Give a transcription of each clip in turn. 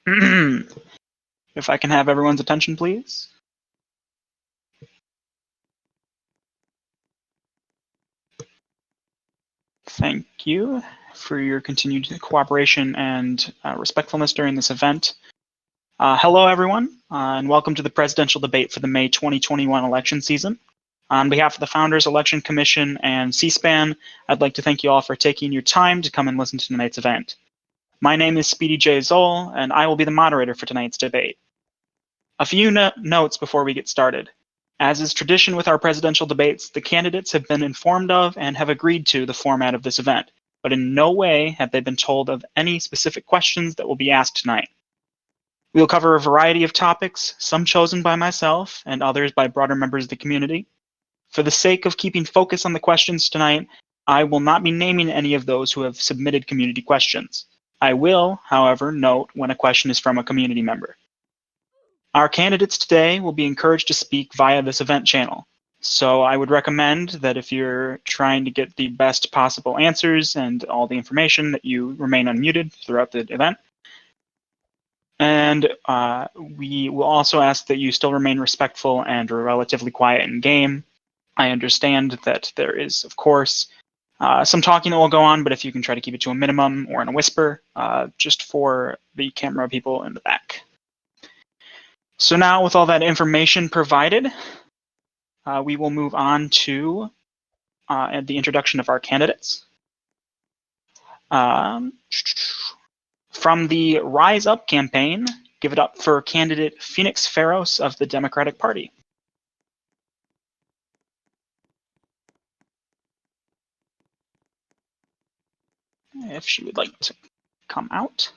If I can have everyone's attention, please. Thank you for your continued cooperation and respectfulness during this event. Hello, everyone, and welcome to the presidential debate for the May 2021 election season. On behalf of the Founders Election Commission and C-SPAN, I'd like to thank you all for taking your time to come and listen to tonight's event. My name is Speedy J. Zoll, and I will be the moderator for tonight's debate. A few notes before we get started. As is tradition with our presidential debates, the candidates have been informed of and have agreed to the format of this event, but in no way have they been told of any specific questions that will be asked tonight. We will cover a variety of topics, some chosen by myself and others by broader members of the community. For the sake of keeping focus on the questions tonight, I will not be naming any of those who have submitted community questions. I will, however, note when a question is from a community member. Our candidates today will be encouraged to speak via this event channel. So I would recommend that if you're trying to get the best possible answers and all the information, that you remain unmuted throughout the event. And we will also ask that you still remain respectful and relatively quiet in game. I understand that there is, of course, some talking that will go on, but if you can try to keep it to a minimum or in a whisper, just for the camera people in the back. So now, with all that information provided, we will move on to the introduction of our candidates. From the Rise Up campaign, give it up for candidate Phoenix Pharos of the Democratic Party. If she would like to come out.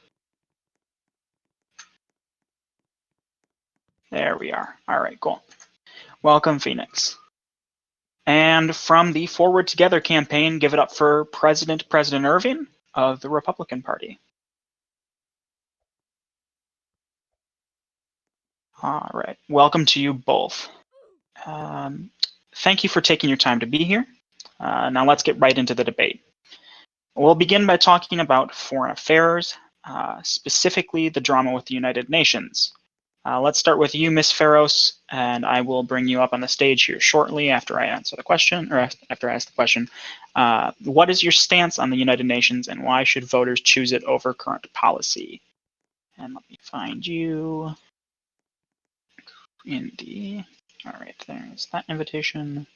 There we are. All right, cool. Welcome, Phoenix. And from the Forward Together campaign, give it up for President Irving of the Republican Party. All right, welcome to you both. Thank you for taking your time to be here. Now let's get right into the debate. We'll begin by talking about foreign affairs, specifically the drama with the United Nations. Let's start with you, Ms. Pharos, and I will bring you up on the stage here shortly after I answer the question, or after I ask the question. What is your stance on the United Nations, and why should voters choose it over current policy? And let me find you in the, all right, there's that invitation.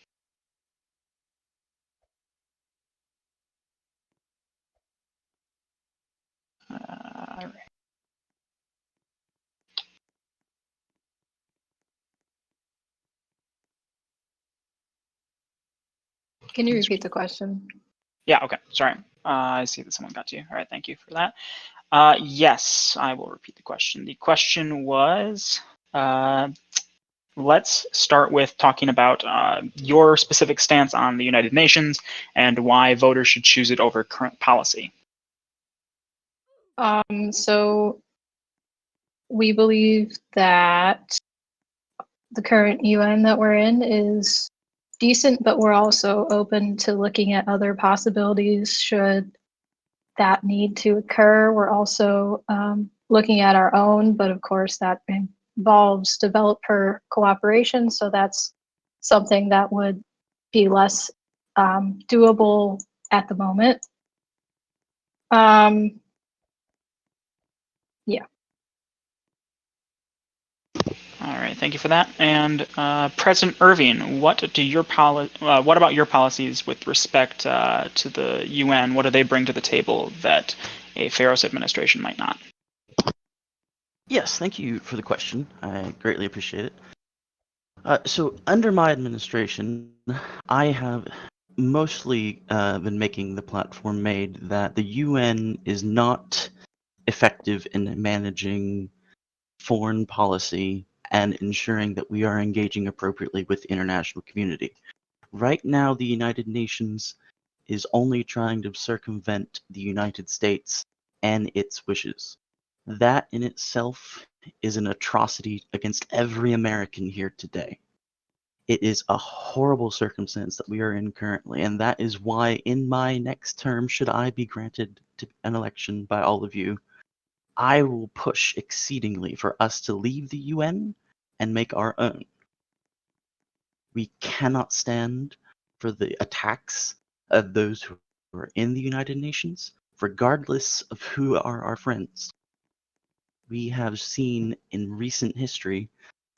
All right. Can you repeat the question? Yeah, okay, sorry. I see that someone got to you. All right, thank you for that. Yes, I will repeat the question. The question was, let's start with talking about your specific stance on the United Nations and why voters should choose it over current policy. So we believe that the current UN that we're in is decent, but we're also open to looking at other possibilities should that need to occur. We're also looking at our own, but of course that involves developer cooperation. So that's something that would be less doable at the moment. Yeah. All right, thank you for that. And President Irving, what about your policies with respect to the UN? What do they bring to the table that a Pharos administration might not? Yes, thank you for the question. I greatly appreciate it. So under my administration, I have mostly been making the platform made that the UN is not effective in managing foreign policy and ensuring that we are engaging appropriately with the international community. Right now, the United Nations is only trying to circumvent the United States and its wishes. That in itself is an atrocity against every American here today. It is a horrible circumstance that we are in currently, and that is why in my next term, should I be granted an election by all of you, I will push exceedingly for us to leave the UN and make our own. We cannot stand for the attacks of those who are in the United Nations, regardless of who are our friends. We have seen in recent history,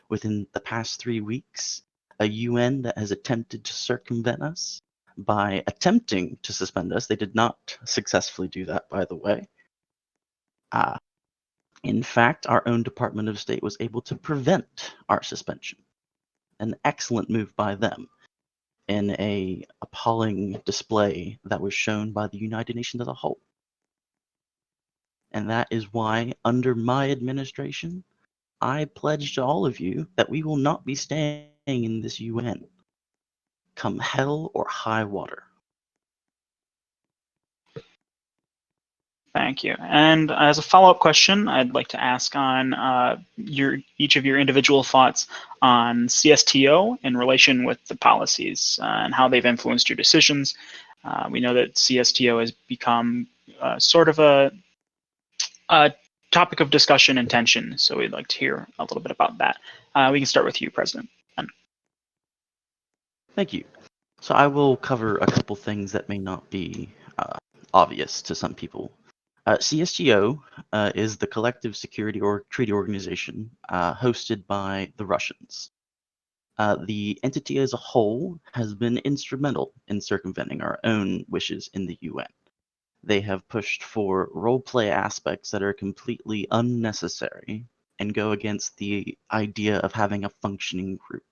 within the past 3 weeks, a UN that has attempted to circumvent us by attempting to suspend us. They did not successfully do that, by the way. In fact, our own Department of State was able to prevent our suspension. An excellent move by them in a appalling display that was shown by the United Nations as a whole. And that is why, under my administration, I pledge to all of you that we will not be staying in this UN, come hell or high water. Thank you. And as a follow-up question, I'd like to ask on each of your individual thoughts on CSTO in relation with the policies and how they've influenced your decisions. We know that CSTO has become sort of a topic of discussion and tension, so we'd like to hear a little bit about that. We can start with you, President. Thank you. So I will cover a couple things that may not be obvious to some people. CSTO is the collective security or treaty organization hosted by the Russians. The entity as a whole has been instrumental in circumventing our own wishes in the UN. They have pushed for role-play aspects that are completely unnecessary and go against the idea of having a functioning group.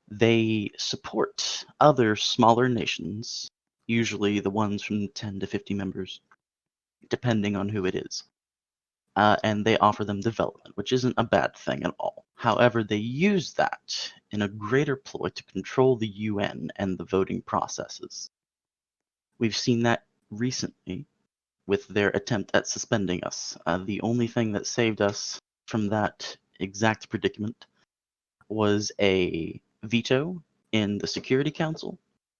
They support other smaller nations, usually the ones from 10 to 50 members, depending on who it is. And they offer them development, which isn't a bad thing at all. However, they use that in a greater ploy to control the UN and the voting processes. We've seen that recently with their attempt at suspending us. The only thing that saved us from that exact predicament was a veto in the Security Council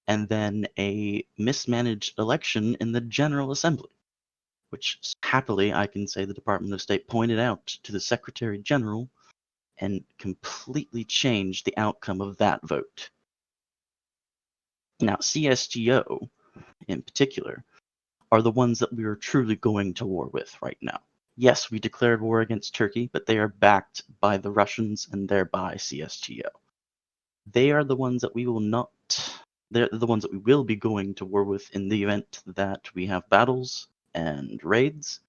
and then a mismanaged election in the General Assembly, which happily I can say the Department of State pointed out to the Secretary General and completely changed the outcome of that vote. Now, CSGO in particular are the ones that we are truly going to war with right now. Yes, we declared war against Turkey, but they are backed by the Russians and thereby CSGO. They are the ones that we will not, they're the ones that we will be going to war with in the event that we have battles and raids.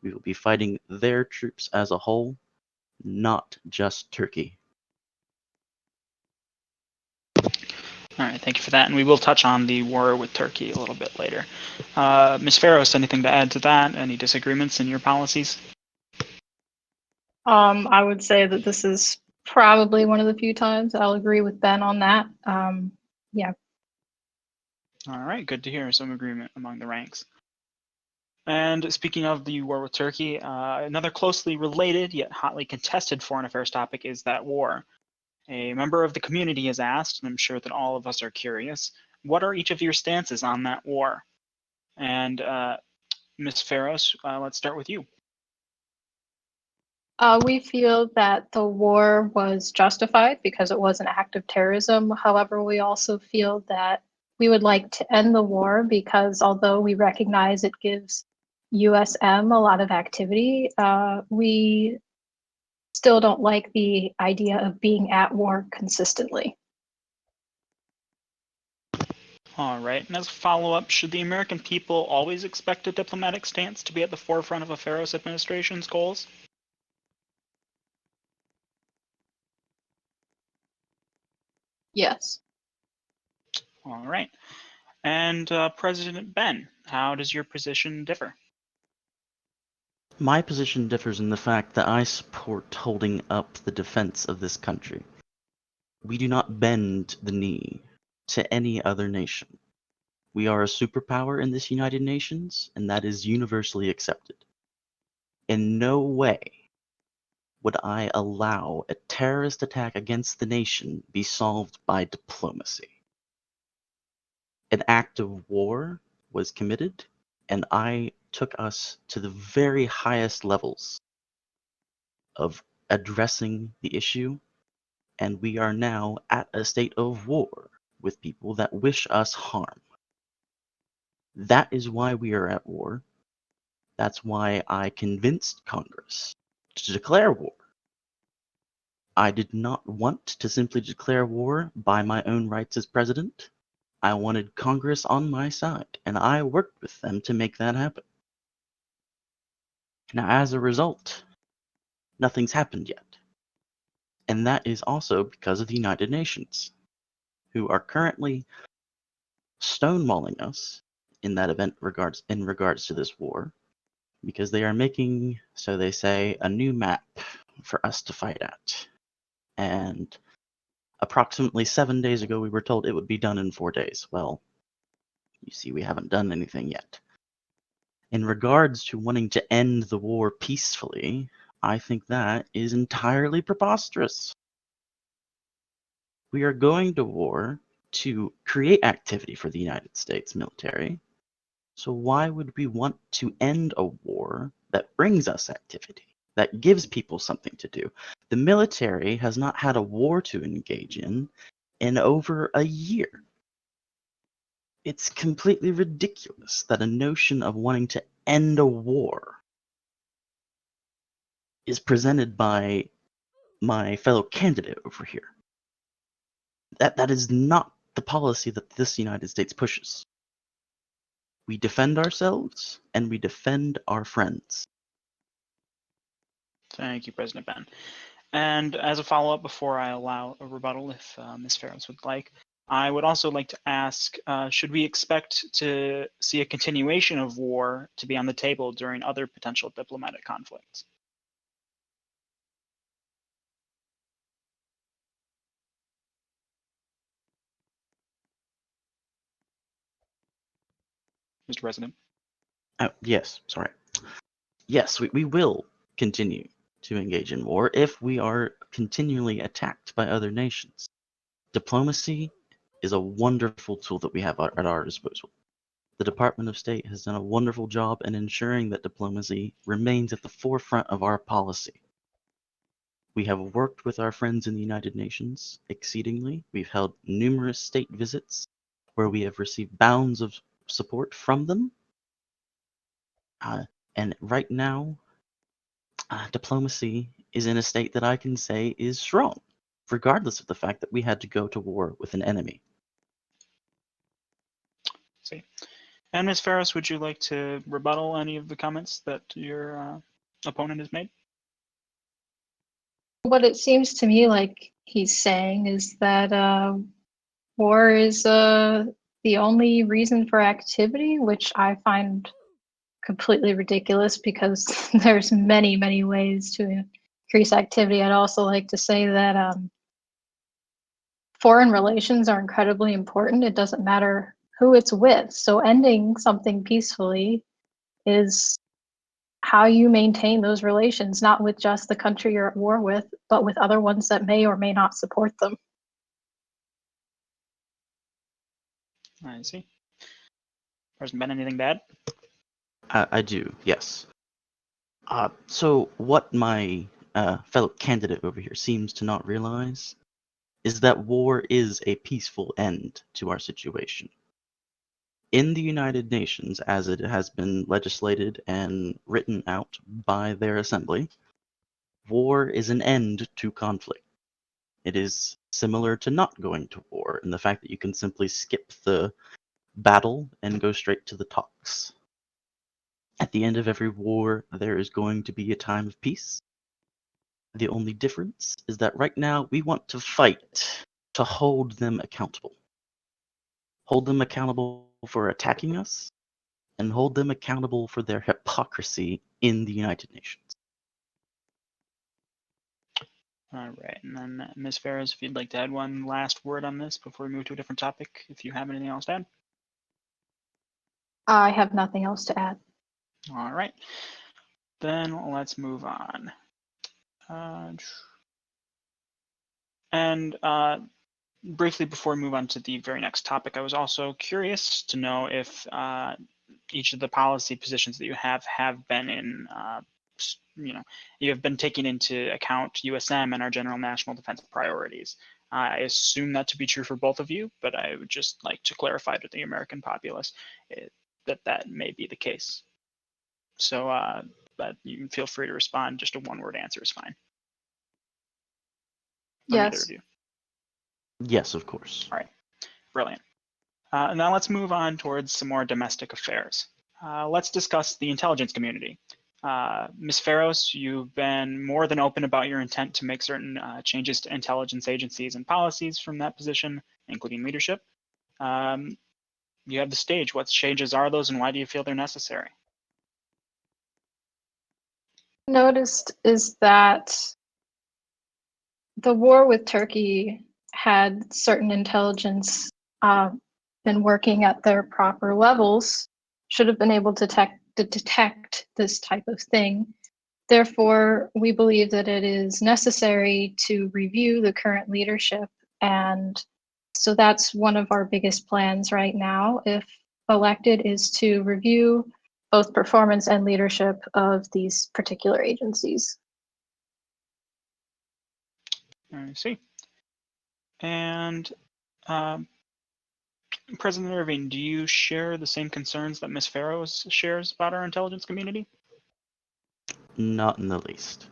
We will be fighting their troops as a whole, not just Turkey. All right, thank you for that. And we will touch on the war with Turkey a little bit later. Ms. Farros, anything to add to that? Any disagreements in your policies? I would say that this is probably one of the few times I'll agree with Ben on that. Yeah. All right, good to hear some agreement among the ranks. And speaking of the war with Turkey, another closely related yet hotly contested foreign affairs topic is that war. A member of the community has asked, and I'm sure that all of us are curious, what are each of your stances on that war? And Ms. Farros, let's start with you. We feel that the war was justified because it was an act of terrorism. However, we also feel that we would like to end the war because although we recognize it gives USM a lot of activity, we still don't like the idea of being at war consistently. All right, and as a follow-up, should the American people always expect a diplomatic stance to be at the forefront of a Farros administration's goals? Yes. All right. And President Ben, how does your position differ? My position differs in the fact that I support holding up the defense of this country. We do not bend the knee to any other nation. We are a superpower in this United Nations, and that is universally accepted. In no way would I allow a terrorist attack against the nation be solved by diplomacy. An act of war was committed, and I took us to the very highest levels of addressing the issue, and we are now at a state of war with people that wish us harm. That is why we are at war. That's why I convinced Congress to declare war. I did not want to simply declare war by my own rights as president. I wanted Congress on my side, and I worked with them to make that happen. Now, as a result, nothing's happened yet. And that is also because of the United Nations, who are currently stonewalling us in that event in regards to this war, because they are making, so they say, a new map for us to fight at. And approximately 7 days ago, we were told it would be done in 4 days. Well, you see, we haven't done anything yet. In regards to wanting to end the war peacefully, I think that is entirely preposterous. We are going to war to create activity for the United States military. So why would we want to end a war that brings us activity, that gives people something to do? The military has not had a war to engage in over a year. It's completely ridiculous that a notion of wanting to end a war is presented by my fellow candidate over here. That is not the policy that this United States pushes. We defend ourselves and we defend our friends. Thank you, President Ben. And as a follow-up, before I allow a rebuttal, if Ms. Ferris would like, I would also like to ask, should we expect to see a continuation of war to be on the table during other potential diplomatic conflicts? Mr. President? Yes, sorry. Yes, we will continue to engage in war if we are continually attacked by other nations. Diplomacy is a wonderful tool that we have at our disposal. The Department of State has done a wonderful job in ensuring that diplomacy remains at the forefront of our policy. We have worked with our friends in the United Nations exceedingly. We've held numerous state visits where we have received bounds of support from them. And right now, diplomacy is in a state that I can say is strong, regardless of the fact that we had to go to war with an enemy. See. And Ms. Ferris, would you like to rebuttal any of the comments that your opponent has made? What it seems to me like he's saying is that war is the only reason for activity, which I find completely ridiculous because there's many ways to increase activity. I'd also like to say that foreign relations are incredibly important. It doesn't matter who it's with. So ending something peacefully is how you maintain those relations, not with just the country you're at war with, but with other ones that may or may not support them. I see. President Ben, anything to add? I do, yes. So what my fellow candidate over here seems to not realize is that war is a peaceful end to our situation. In the United Nations, as it has been legislated and written out by their assembly, war is an end to conflict. It is similar to not going to war in the fact that you can simply skip the battle and go straight to the talks. At the end of every war, there is going to be a time of peace. The only difference is that right now we want to fight to hold them accountable. Hold them accountable for attacking us, and hold them accountable for their hypocrisy in the United Nations. All right, and then Ms. Ferris, if you'd like to add one last word on this before we move to a different topic, if you have anything else to add. I have nothing else to add. All right, then let's move on. And briefly, before we move on to the very next topic, I was also curious to know if each of the policy positions that you have been in, you have been taking into account USM and our general national defense priorities. I assume that to be true for both of you, but I would just like to clarify to the American populace that may be the case. So, but you can feel free to respond. Just a one-word answer is fine. From either of Yes. you. Yes, of course. All right, brilliant. Now let's move on towards some more domestic affairs. Let's discuss the intelligence community. Ms. Farros, you've been more than open about your intent to make certain changes to intelligence agencies and policies from that position, including leadership. You have the stage. What changes are those, and why do you feel they're necessary? Noticed is that the war with Turkey had certain intelligence been working at their proper levels, should have been able to detect this type of thing. Therefore, we believe that it is necessary to review the current leadership. And so that's one of our biggest plans right now, if elected, is to review both performance and leadership of these particular agencies. I see. And President Irving, do you share the same concerns that Ms. Farros shares about our intelligence community? Not in the least.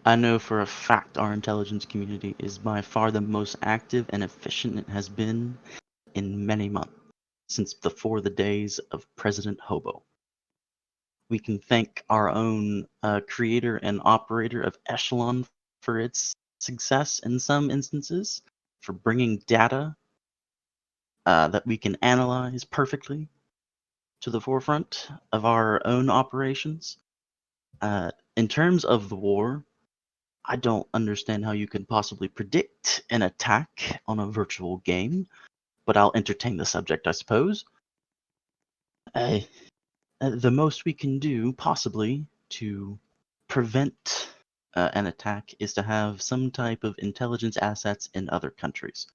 I know for a fact our intelligence community is by far the most active and efficient it has been in many months, since before the days of President Hobo. We can thank our own creator and operator of Echelon for its success in some instances, for bringing data that we can analyze perfectly to the forefront of our own operations. In terms of the war, I don't understand how you could possibly predict an attack on a virtual game, but I'll entertain the subject, I suppose. The most we can do, possibly, to prevent an attack is to have some type of intelligence assets in other countries.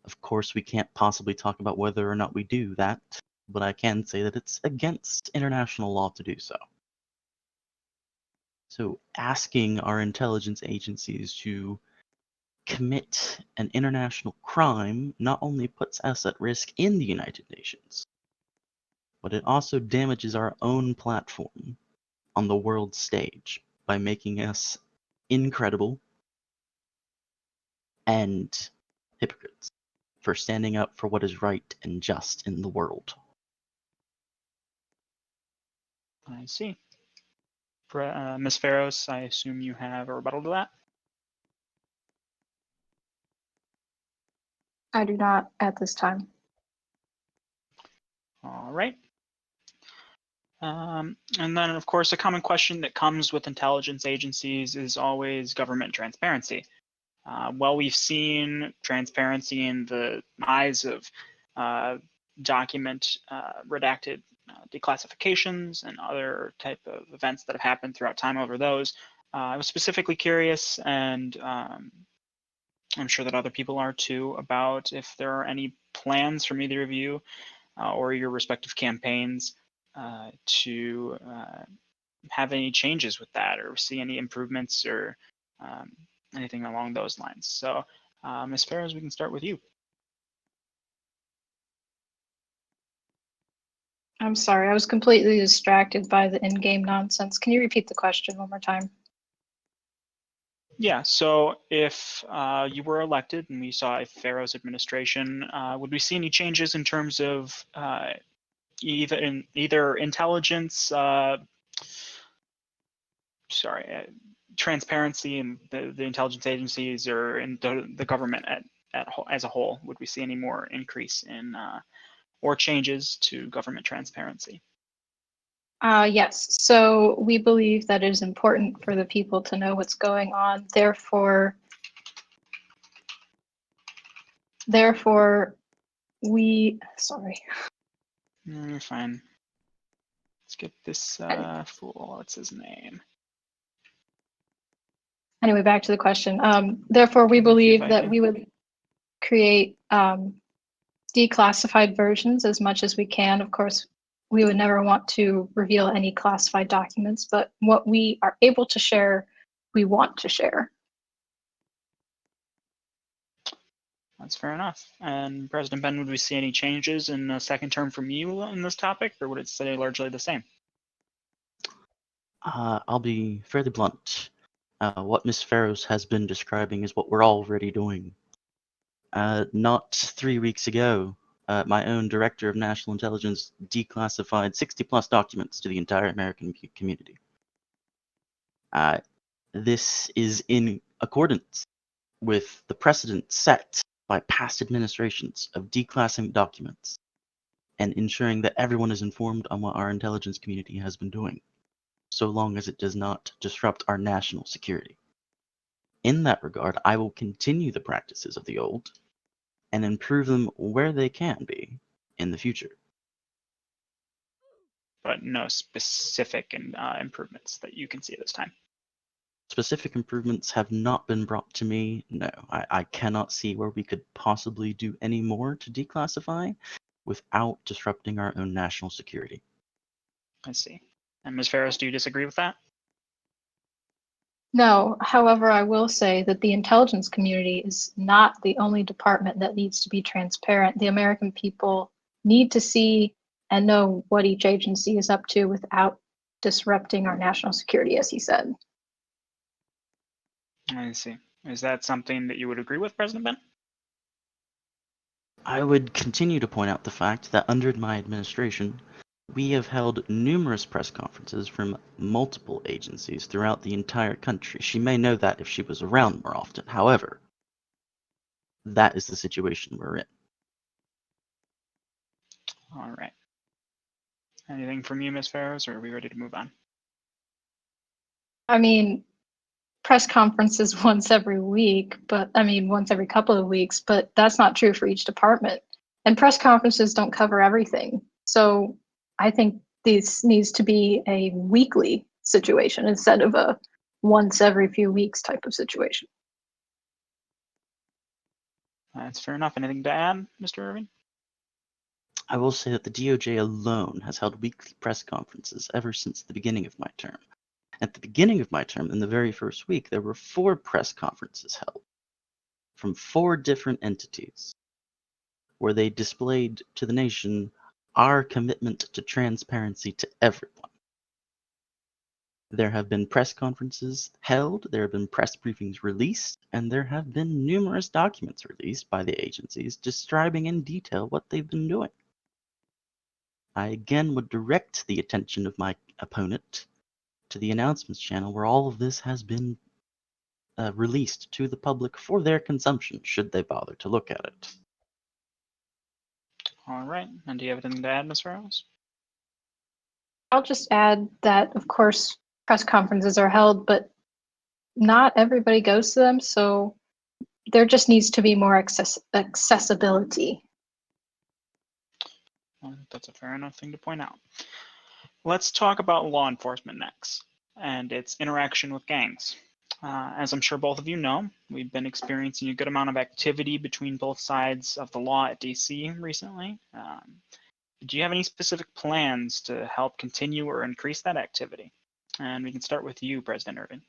Of course, we can't possibly talk about whether or not we do that, but I can say that it's against international law to do so. So asking our intelligence agencies to commit an international crime not only puts us at risk in the United Nations, but it also damages our own platform on the world stage by making us incredible and hypocrites for standing up for what is right and just in the world. I see. Ms. Farros, I assume you have a rebuttal to that? I do not at this time. All right. And then, of course, a common question that comes with intelligence agencies is always government transparency. Well, we've seen transparency in the eyes of document redacted declassifications and other type of events that have happened throughout time over those. I was specifically curious, and I'm sure that other people are too, about if there are any plans from either of you or your respective campaigns to have any changes with that or see any improvements or um, anything along those lines. So, Ms. Farros, we can start with you. I'm sorry, I was completely distracted by the in-game nonsense. Can you repeat the question one more time? Yeah, so if you were elected and we saw a Farros administration, would we see any changes in terms of either intelligence, transparency in the intelligence agencies or in the government as a whole? Would we see any more increase in or changes to government transparency? Yes, so we believe that it is important for the people to know what's going on. Therefore, sorry. No, you're fine. Let's get this fool. What's his name? Anyway, back to the question. Therefore, we Thank you, believe that Viking. we would create declassified versions as much as we can. Of course, we would never want to reveal any classified documents, but what we are able to share, we want to share. That's fair enough. And President Ben, would we see any changes in the second term from you in this topic, or would it stay largely the same? I'll be fairly blunt. What Ms. Farrows has been describing is what we're already doing. Not 3 weeks ago, my own Director of National Intelligence declassified 60-plus documents to the entire American community. This is in accordance with the precedent set by past administrations of declassing documents and ensuring that everyone is informed on what our intelligence community has been doing, so long as it does not disrupt our national security. In that regard, I will continue the practices of the old and improve them where they can be in the future. But no specific improvements that you can see at this time. Specific improvements have not been brought to me. No, I cannot see where we could possibly do any more to declassify without disrupting our own national security. I see. And Ms. Farrows, do you disagree with that? No, however, I will say that the intelligence community is not the only department that needs to be transparent. The American people need to see and know what each agency is up to without disrupting our national security, as he said. I see. Is that something that you would agree with, President Ben? I would continue to point out the fact that under my administration, we have held numerous press conferences from multiple agencies throughout the entire country. She may know that if she was around more often. However, that is the situation we're in. All right. Anything from you, Ms. Farrows, or are we ready to move on? I mean, press conferences once every week, but once every couple of weeks, but that's not true for each department. And press conferences don't cover everything. So I think this needs to be a weekly situation instead of a once every few weeks type of situation. That's fair enough. Anything to add, Mr. Irving? I will say that the DOJ alone has held weekly press conferences ever since the beginning of my term. At the beginning of my term, in the very first week, there were 4 press conferences held from 4 different entities where they displayed to the nation our commitment to transparency to everyone. There have been press conferences held, there have been press briefings released, and there have been numerous documents released by the agencies describing in detail what they've been doing. I again would direct the attention of my opponent to the announcements channel where all of this has been released to the public for their consumption, should they bother to look at it. All right. And do you have anything to add, Ms. Farrows? I'll just add that, of course, press conferences are held, but not everybody goes to them. So there just needs to be more accessibility. Well, that's a fair enough thing to point out. Let's talk about law enforcement next and its interaction with gangs. As I'm sure both of you know, we've been experiencing a good amount of activity between both sides of the law at DC recently. Do you have any specific plans to help continue or increase that activity? And we can start with you, President Irvin.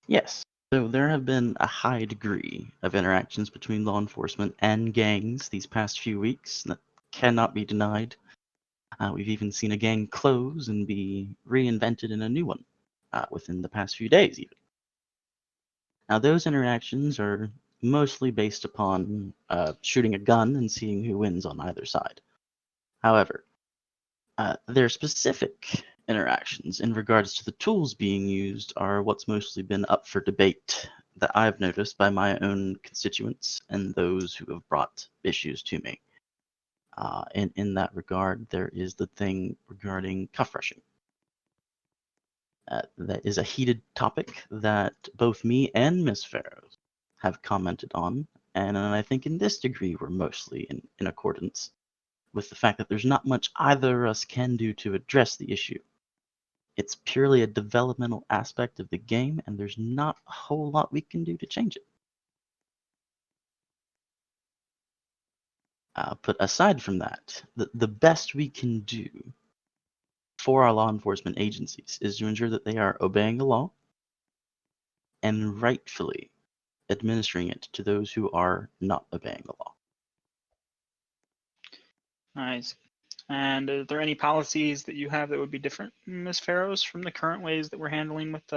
Yes. So there have been a high degree of interactions between law enforcement and gangs these past few weeks that cannot be denied. We've even seen a gang close and be reinvented in a new one within the past few days, even. Now, those interactions are mostly based upon shooting a gun and seeing who wins on either side. However, their specific interactions in regards to the tools being used are what's mostly been up for debate that I've noticed by my own constituents and those who have brought issues to me. In that regard, there is the thing regarding cuff rushing. That is a heated topic that both me and Miss Farrows have commented on, and I think in this degree we're mostly in accordance with the fact that there's not much either of us can do to address the issue. It's purely a developmental aspect of the game, and there's not a whole lot we can do to change it. But aside from that, the best we can do for our law enforcement agencies is to ensure that they are obeying the law and rightfully administering it to those who are not obeying the law. Nice. And are there any policies that you have that would be different, Ms. Farrows, from the current ways that we're handling with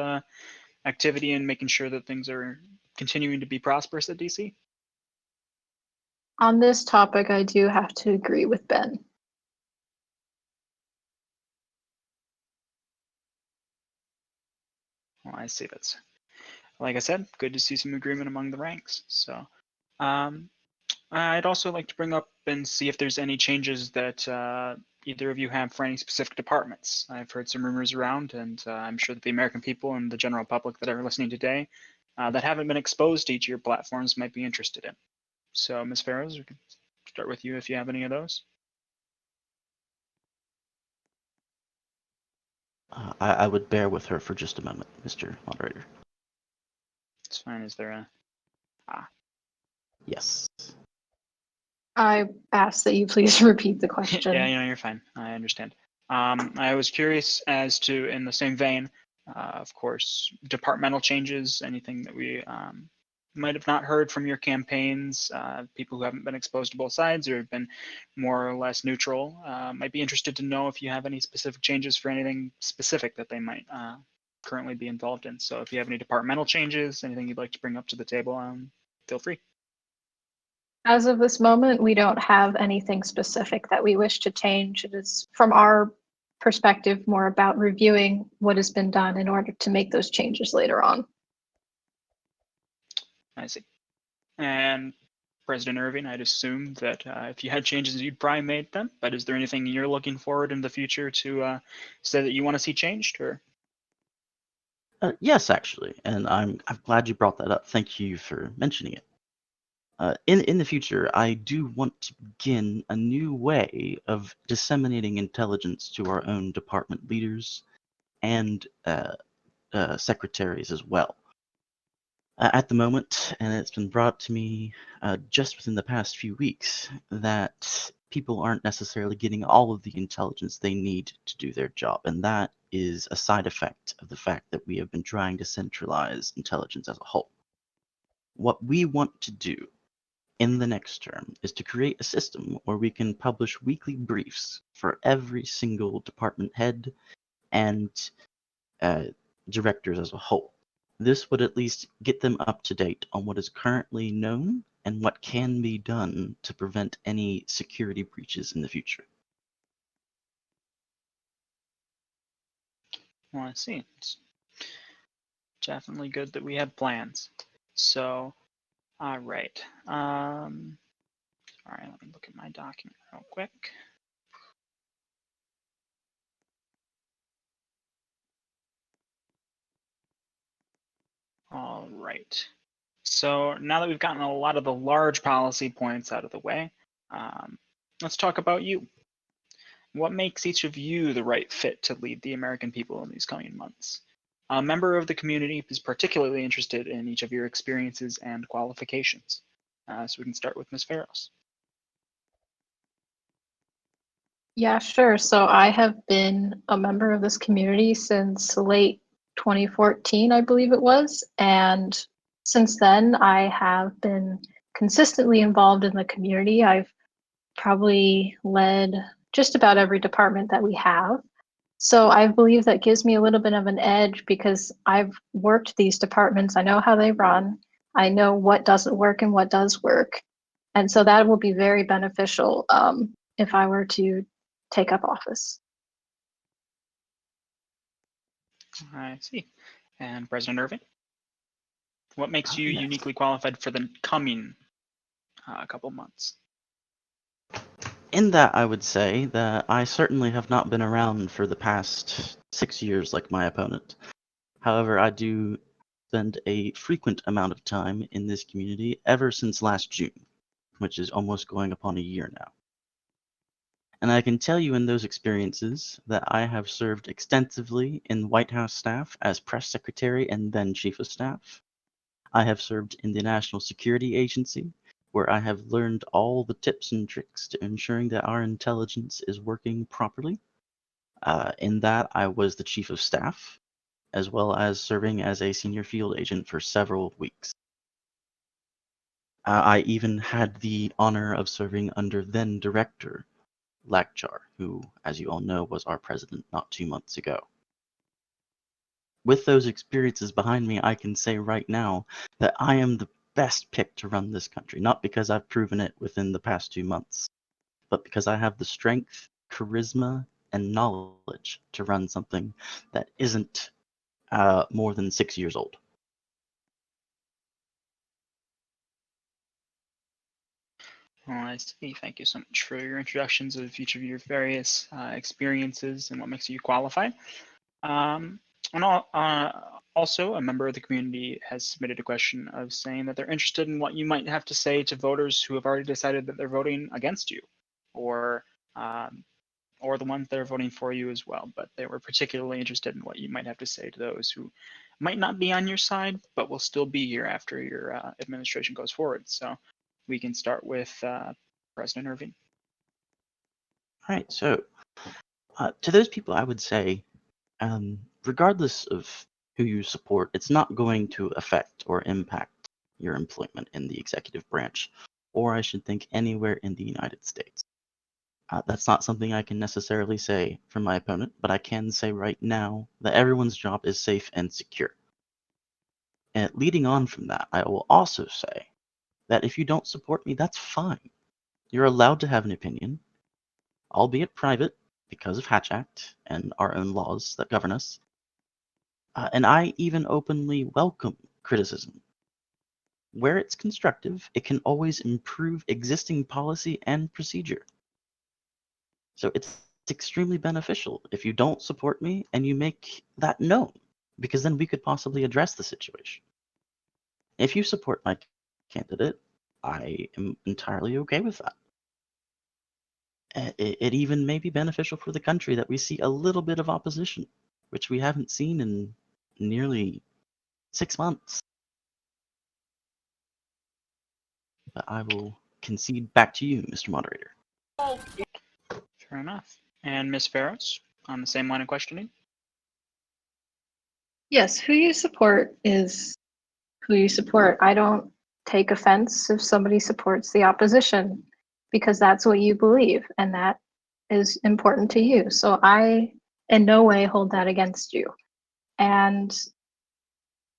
activity and making sure that things are continuing to be prosperous at DC? On this topic, I do have to agree with Ben. Well, I see. That's, like I said, good to see some agreement among the ranks. So um, I'd also like to bring up and see if there's any changes that either of you have for any specific departments. I've heard some rumors around, and I'm sure that the American people and the general public that are listening today that haven't been exposed to each of your platforms might be interested in. So, Ms. Farrows, we can start with you if you have any of those. I would bear with her for just a moment, Mr. Moderator. It's fine. Is there a... Yes. I ask that you please repeat the question. Yeah, you're fine. I understand. I was curious as to, in the same vein, of course, departmental changes, anything that we might have not heard from your campaigns, people who haven't been exposed to both sides or have been more or less neutral, might be interested to know if you have any specific changes for anything specific that they might currently be involved in. So if you have any departmental changes, anything you'd like to bring up to the table, feel free. As of this moment, we don't have anything specific that we wish to change. It is, from our perspective, more about reviewing what has been done in order to make those changes later on. I see. And President Irving, I'd assume that if you had changes, you'd probably made them. But is there anything you're looking forward in the future to say that you want to see changed, or? Yes, actually, and I'm glad you brought that up. Thank you for mentioning it. In the future, I do want to begin a new way of disseminating intelligence to our own department leaders and secretaries as well. At the moment, and it's been brought to me just within the past few weeks, that people aren't necessarily getting all of the intelligence they need to do their job, and that is a side effect of the fact that we have been trying to centralize intelligence as a whole. What we want to do in the next term is to create a system where we can publish weekly briefs for every single department head and directors as a whole. This would at least get them up to date on what is currently known and what can be done to prevent any security breaches in the future. Well, I see. It's definitely good that we have plans. So, all right. All right, let me look at my document real quick. All right. So now that we've gotten a lot of the large policy points out of the way, let's talk about you. What makes each of you the right fit to lead the American people in these coming months? A member of the community is particularly interested in each of your experiences and qualifications. So we can start with Ms. Farrows. Yeah, sure. So I have been a member of this community since late 2014, I believe it was. And since then, I have been consistently involved in the community. I've probably led just about every department that we have. So I believe that gives me a little bit of an edge because I've worked these departments. I know how they run. I know what doesn't work and what does work. And so that will be very beneficial if I were to take up office. I see. And President Irving, what makes you Yes. uniquely qualified for the coming couple months? In that, I would say that I certainly have not been around for the past 6 years like my opponent. However, I do spend a frequent amount of time in this community ever since last June, which is almost going upon a year now. And I can tell you in those experiences that I have served extensively in White House staff as press secretary and then chief of staff. I have served in the National Security Agency, where I have learned all the tips and tricks to ensuring that our intelligence is working properly. In that, I was the chief of staff, as well as serving as a senior field agent for several weeks. I even had the honor of serving under then director Lakchar, who, as you all know, was our president not 2 months ago. With those experiences behind me, I can say right now that I am the best pick to run this country, not because I've proven it within the past 2 months, but because I have the strength, charisma, and knowledge to run something that isn't more than 6 years old. Well, I see. Thank you so much for your introductions of each of your various experiences and what makes you qualify. Um, also, a member of the community has submitted a question of saying that they're interested in what you might have to say to voters who have already decided that they're voting against you, or um, or the ones that are voting for you as well. But they were particularly interested in what you might have to say to those who might not be on your side, but will still be here after your administration goes forward. So we can start with President Irving. All right, so to those people, I would say, regardless of who you support, it's not going to affect or impact your employment in the executive branch, or I should think anywhere in the United States. That's not something I can necessarily say for my opponent, but I can say right now that everyone's job is safe and secure. And leading on from that, I will also say that if you don't support me, that's fine. You're allowed to have an opinion, albeit private, because of Hatch Act and our own laws that govern us. And I even openly welcome criticism. Where it's constructive, it can always improve existing policy and procedure. So it's extremely beneficial if you don't support me and you make that known, because then we could possibly address the situation. If you support my candidate, I am entirely okay with that. It even may be beneficial for the country that we see a little bit of opposition, which we haven't seen in nearly 6 months. But I will concede back to you, Mr. Moderator. Fair enough. And Ms. Farrows, on the same line of questioning? Yes, who you support is who you support. I don't take offense if somebody supports the opposition because that's what you believe and that is important to you. So I in no way hold that against you. And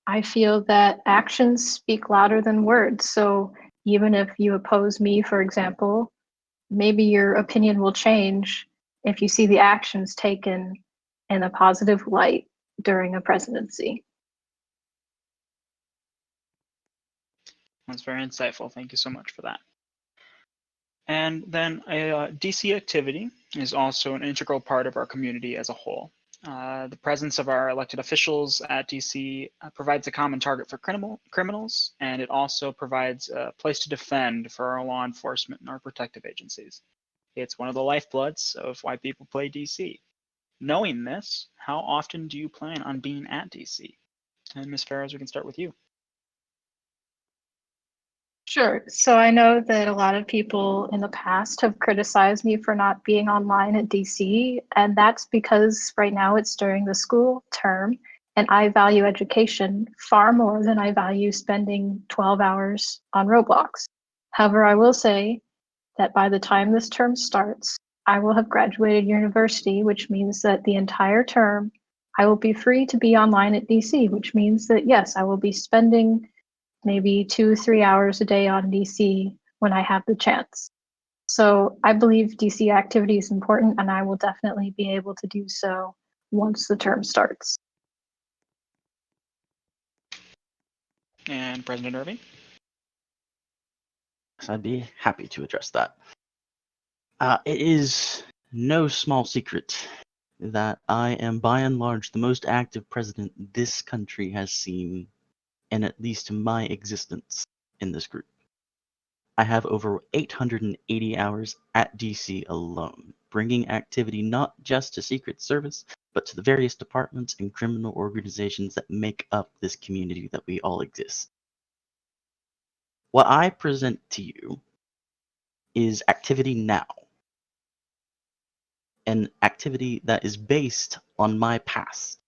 I feel that actions speak louder than words. So even if you oppose me, for example, maybe your opinion will change if you see the actions taken in a positive light during a presidency. That's very insightful. Thank you so much for that. And then DC activity is also an integral part of our community as a whole. The presence of our elected officials at DC provides a common target for criminals, and it also provides a place to defend for our law enforcement and our protective agencies. It's one of the lifebloods of why people play DC. Knowing this, how often do you plan on being at DC? And Ms. Farrows, we can start with you. Sure. So I know that a lot of people in the past have criticized me for not being online at DC, and that's because right now it's during the school term, and I value education far more than I value spending 12 hours on Roblox. However, I will say that by the time this term starts, I will have graduated university, which means that the entire term I will be free to be online at DC, which means that yes, I will be spending maybe 2-3 hours a day on DC when I have the chance. So I believe DC activity is important, and I will definitely be able to do so once the term starts. And President Irving? So I'd be happy to address that. It is no small secret that I am by and large the most active president this country has seen in at least my existence in this group. I have over 880 hours at DC alone, bringing activity not just to Secret Service, but to the various departments and criminal organizations that make up this community that we all exist. What I present to you is activity now, an activity that is based on my past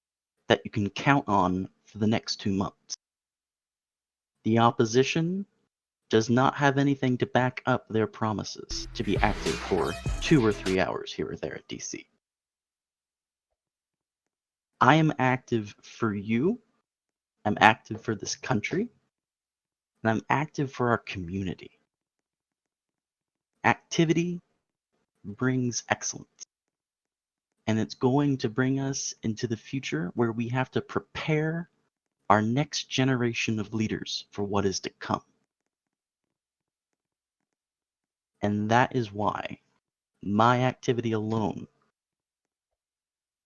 that you can count on for the next 2 months. The opposition does not have anything to back up their promises to be active for 2 or 3 hours here or there at DC. I am active for you, I'm active for this country, and I'm active for our community. Activity brings excellence. And it's going to bring us into the future where we have to prepare our next generation of leaders for what is to come. And that is why my activity alone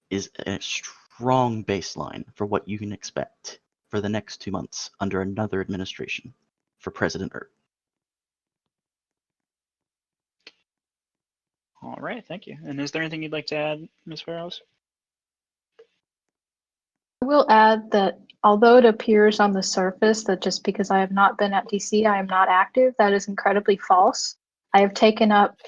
is a strong baseline for what you can expect for the next 2 months under another administration for President Earp. All right, thank you. And is there anything you'd like to add, Ms. Farrows? I will add that although it appears on the surface that just because I have not been at DC, I am not active, that is incredibly false. I have taken up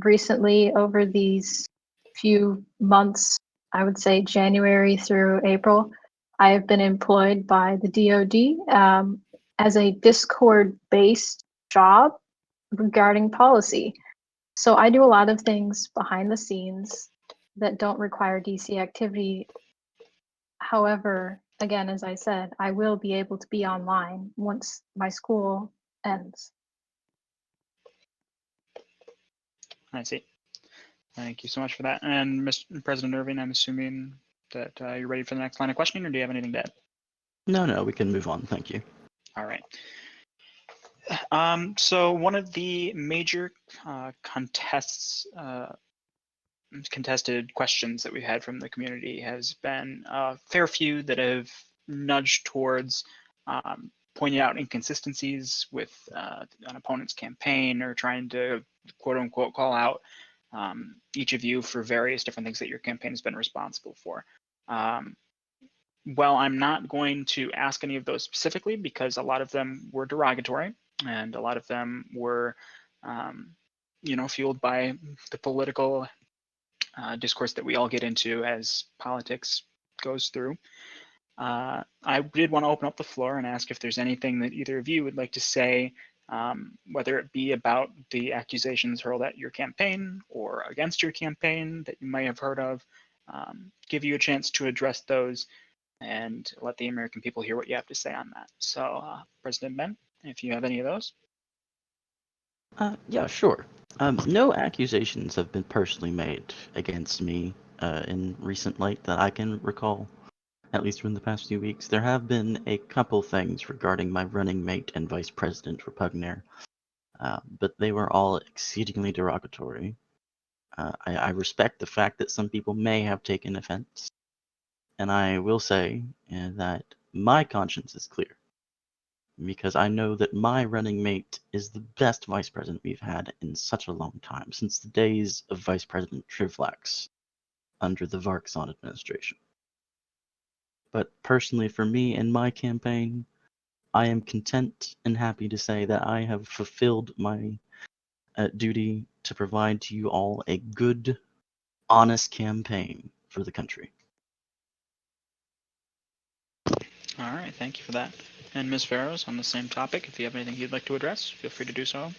recently over these few months, I would say January through April, I have been employed by the DoD as a Discord-based job regarding policy. So I do a lot of things behind the scenes that don't require DC activity. However, again, as I said, I will be able to be online once my school ends. I see. Thank you so much for that. And Mr. President Irving, I'm assuming that you're ready for the next line of questioning, or do you have anything to add? No, we can move on. Thank you. All right. So one of the major contested questions that we've had from the community has been a fair few that have nudged towards pointing out inconsistencies with an opponent's campaign, or trying to quote unquote call out each of you for various different things that your campaign has been responsible for. Well, I'm not going to ask any of those specifically because a lot of them were derogatory, and a lot of them were, fueled by the political discourse that we all get into as politics goes through. I did want to open up the floor and ask if there's anything that either of you would like to say, whether it be about the accusations hurled at your campaign or against your campaign that you may have heard of. Give you a chance to address those and let the American people hear what you have to say on that. So, President Ben, if you have any of those. Yeah, sure. No accusations have been personally made against me in recent light that I can recall, at least from the past few weeks. There have been a couple things regarding my running mate and vice president for Pugner, but they were all exceedingly derogatory. I respect the fact that some people may have taken offense, and I will say that my conscience is clear, because I know that my running mate is the best vice president we've had in such a long time, since the days of Vice President Trivlax under the Varkson administration. But personally, for me and my campaign, I am content and happy to say that I have fulfilled my duty to provide to you all a good, honest campaign for the country. All right, thank you for that. And Ms. Farrows, on the same topic, if you have anything you'd like to address, feel free to do so.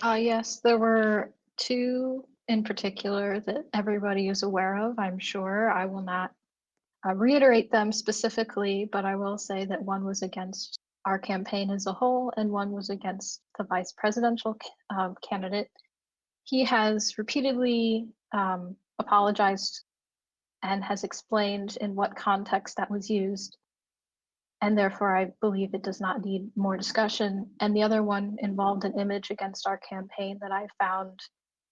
Yes, there were two in particular that everybody is aware of, I'm sure. I will not reiterate them specifically, but I will say that one was against our campaign as a whole, and one was against the vice presidential candidate. He has repeatedly apologized and has explained in what context that was used, and therefore I believe it does not need more discussion. And the other one involved an image against our campaign that I found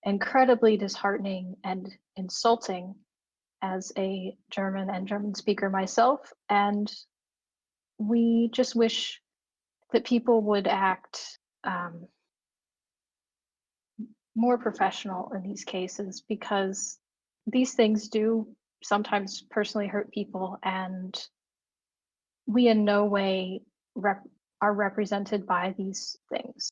incredibly disheartening and insulting as a German and German speaker myself. And we just wish that people would act more professional in these cases, because these things do sometimes personally hurt people, and we in no way are represented by these things.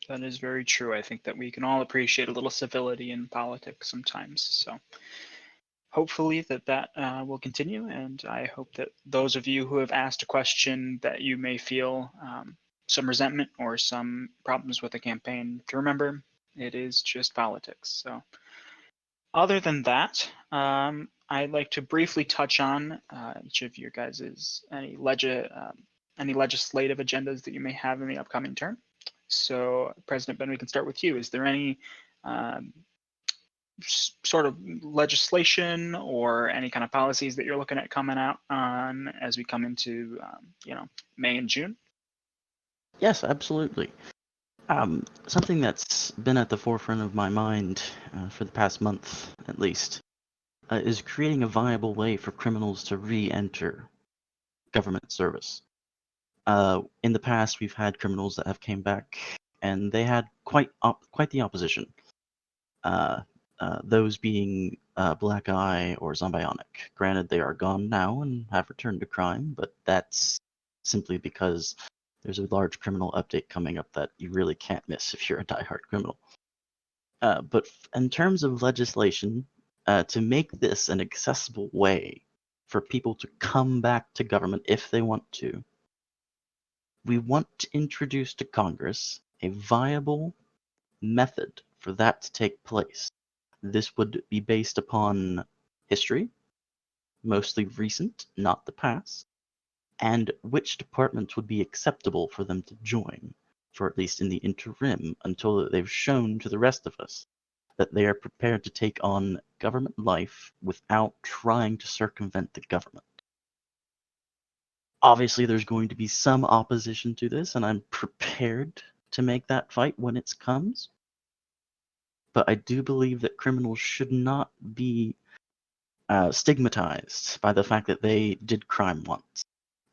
That is very true. I think that we can all appreciate a little civility in politics sometimes. So hopefully that will continue, and I hope that those of you who have asked a question that you may feel some resentment or some problems with the campaign, to remember it is just politics. So other than that, I'd like to briefly touch on each of your guys's any legislative agendas that you may have in the upcoming term. So, President Ben, we can start with you. Is there any sort of legislation or any kind of policies that you're looking at coming out on as we come into, May and June? Yes, absolutely. Something that's been at the forefront of my mind for the past month, at least, is creating a viable way for criminals to re-enter government service. In the past, we've had criminals that have came back, and they had quite the opposition. Those being Black Eye or Zombionic. Granted, they are gone now and have returned to crime, but that's simply because there's a large criminal update coming up that you really can't miss if you're a diehard criminal. But in terms of legislation, to make this an accessible way for people to come back to government if they want to, we want to introduce to Congress a viable method for that to take place. This would be based upon history, mostly recent, not the past, and which departments would be acceptable for them to join, for at least in the interim, until they've shown to the rest of us that they are prepared to take on government life without trying to circumvent the government. Obviously, there's going to be some opposition to this, and I'm prepared to make that fight when it comes. But I do believe that criminals should not be stigmatized by the fact that they did crime once.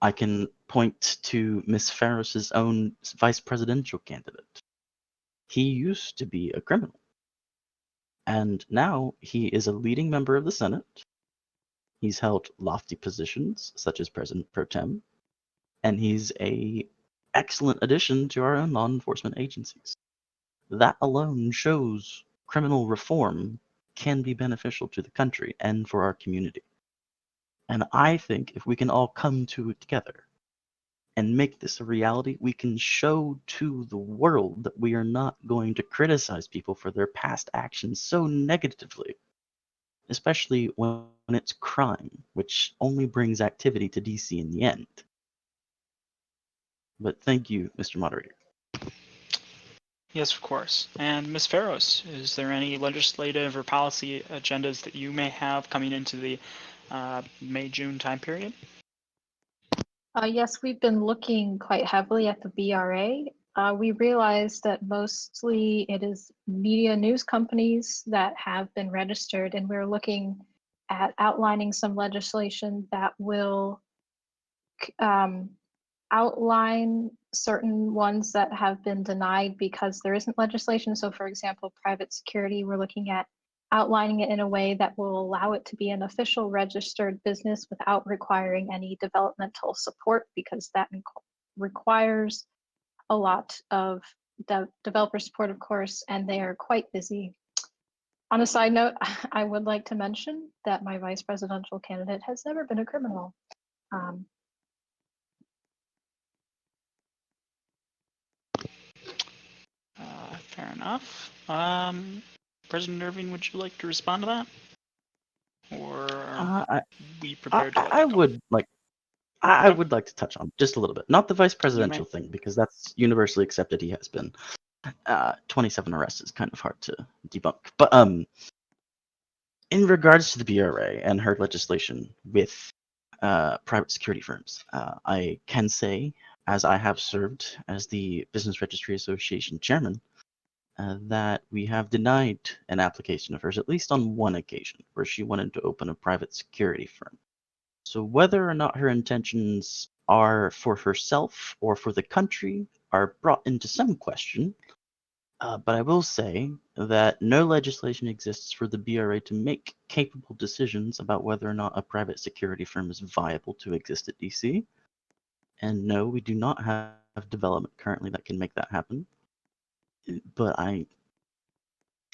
I can point to Miss Farris's own vice presidential candidate. He used to be a criminal, and now he is a leading member of the Senate. He's held lofty positions, such as President Pro Tem, and he's a excellent addition to our own law enforcement agencies. That alone shows criminal reform can be beneficial to the country and for our community. And I think if we can all come to it together and make this a reality, we can show to the world that we are not going to criticize people for their past actions so negatively, especially when it's crime, which only brings activity to DC in the end. But thank you, Mr. Moderator. Yes, of course. And Ms. Farros, is there any legislative or policy agendas that you may have coming into the May-June time period? Yes, we've been looking quite heavily at the BRA. We realize that mostly it is media news companies that have been registered, and we're looking at outlining some legislation that will outline certain ones that have been denied because there isn't legislation. So, for example, private security, we're looking at outlining it in a way that will allow it to be an official registered business without requiring any developmental support, because that requires a lot of developer support, of course, and they are quite busy. On a side note, I would like to mention that my vice presidential candidate has never been a criminal. Fair enough. President Irving, would you like to respond to that? Or are we prepared to let I that go? would like I would like to touch on just a little bit, not the vice You presidential may. thing, because that's universally accepted. He has been. 27 arrests is kind of hard to debunk. But in regards to the BRA and her legislation with private security firms, I can say, as I have served as the Business Registry Association chairman, that we have denied an application of hers at least on one occasion where she wanted to open a private security firm. So whether or not her intentions are for herself or for the country are brought into some question, But I will say that no legislation exists for the BRA to make capable decisions about whether or not a private security firm is viable to exist at DC. And no, we do not have development currently that can make that happen. But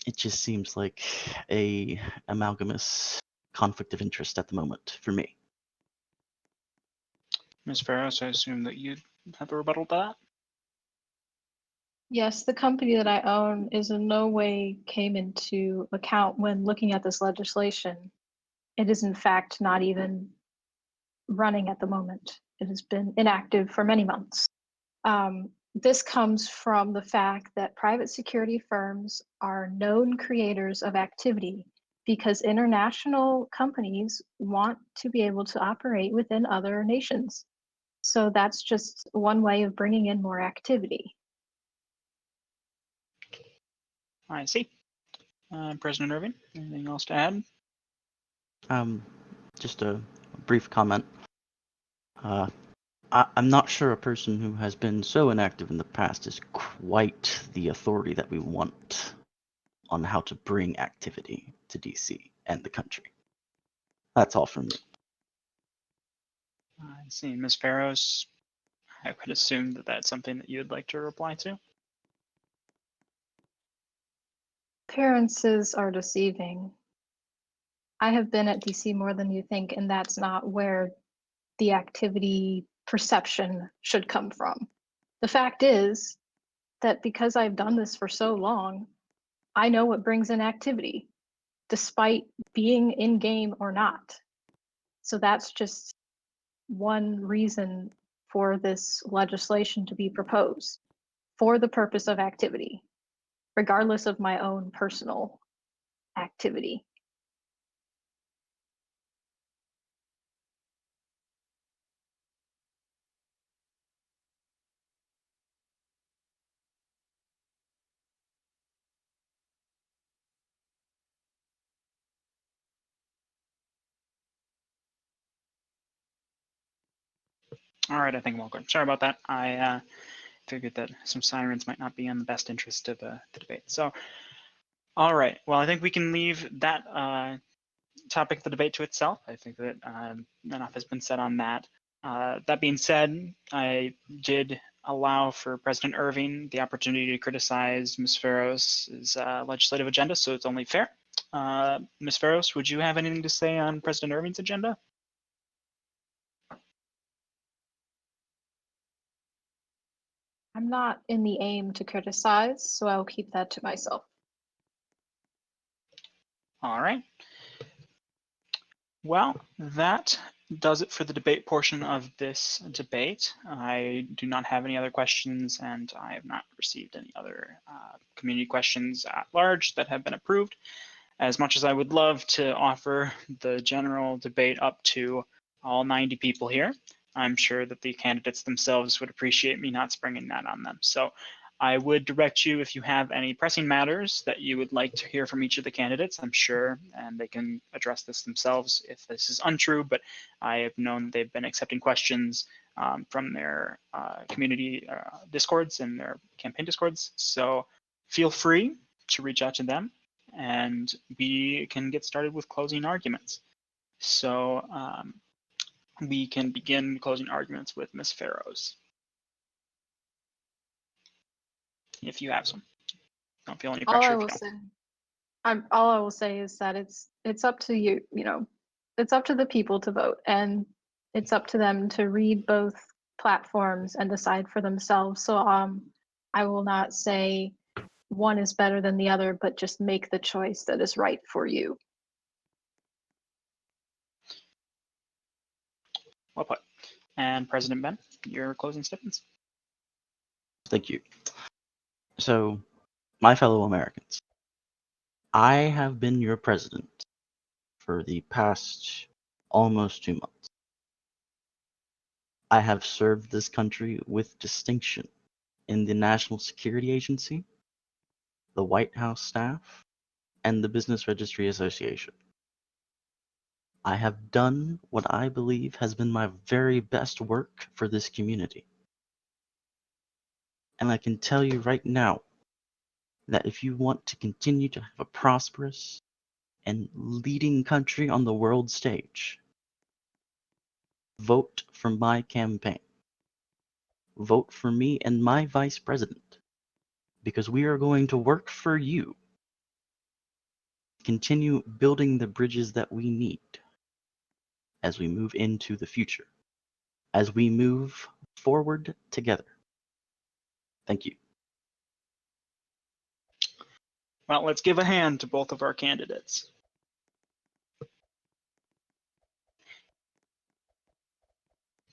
it just seems like a amalgamous conflict of interest at the moment for me. Ms. Farrows, I assume that you'd have a rebuttal to that? Yes, the company that I own is in no way came into account when looking at this legislation. It is in fact not even running at the moment. It has been inactive for many months. This comes from the fact that private security firms are known creators of activity because international companies want to be able to operate within other nations. So that's just one way of bringing in more activity. I see. President Irving, anything else to add? Just a brief comment. I'm not sure a person who has been so inactive in the past is quite the authority that we want on how to bring activity to DC and the country. That's all from me. I see. Ms. Farrows, I would assume that that's something that you'd like to reply to. Appearances are deceiving. I have been at DC more than you think, and that's not where the activity perception should come from. The fact is that because I've done this for so long, I know what brings in activity, despite being in game or not. So that's just one reason for this legislation to be proposed for the purpose of activity, regardless of my own personal activity. All right, I think I'm all good. Sorry about that. I figured that some sirens might not be in the best interest of the debate. So, all right. Well, I think we can leave that topic of the debate to itself. I think that enough has been said on that. That being said, I did allow for President Irving the opportunity to criticize Ms. Farrow's legislative agenda, so it's only fair. Ms. Farrows, would you have anything to say on President Irving's agenda? I'm not in the aim to criticize, so I'll keep that to myself. All right. Well, that does it for the debate portion of this debate. I do not have any other questions, and I have not received any other community questions at large that have been approved. As much as I would love to offer the general debate up to all 90 people here, I'm sure that the candidates themselves would appreciate me not springing that on them. So I would direct you, if you have any pressing matters that you would like to hear from each of the candidates, I'm sure, and they can address this themselves if this is untrue, but I have known they've been accepting questions from their community discords and their campaign discords. So feel free to reach out to them, and we can get started with closing arguments. So we can begin closing arguments with Ms. Farrows, if you have some. Don't feel any All pressure I if you will don't. say, all I will say is that it's up to you. It's up to the people to vote, and it's up to them to read both platforms and decide for themselves. So I will not say one is better than the other, but just make the choice that is right for you. Well put. And President Ben, your closing statements. Thank you. So, my fellow Americans, I have been your president for the past almost 2 months. I have served this country with distinction in the National Security Agency, the White House staff, and the Business Registry Association. I have done what I believe has been my very best work for this community. And I can tell you right now that if you want to continue to have a prosperous and leading country on the world stage, vote for my campaign. Vote for me and my vice president, because we are going to work for you. Continue building the bridges that we need as we move into the future, as we move forward together. Thank you. Well, let's give a hand to both of our candidates.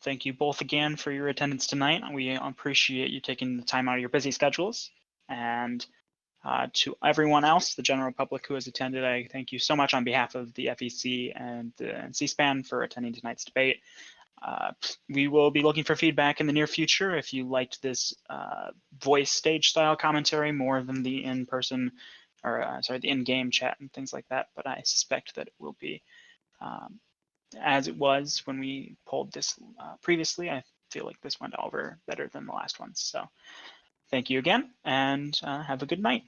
Thank you both again for your attendance tonight. We appreciate you taking the time out of your busy schedules. And to everyone else, the general public who has attended, I thank you so much on behalf of the FEC and C-SPAN for attending tonight's debate. We will be looking for feedback in the near future if you liked this voice stage style commentary more than the in-person, or sorry, the in-game chat and things like that. But I suspect that it will be as it was when we pulled this previously. I feel like this went over better than the last one. So thank you again, and have a good night.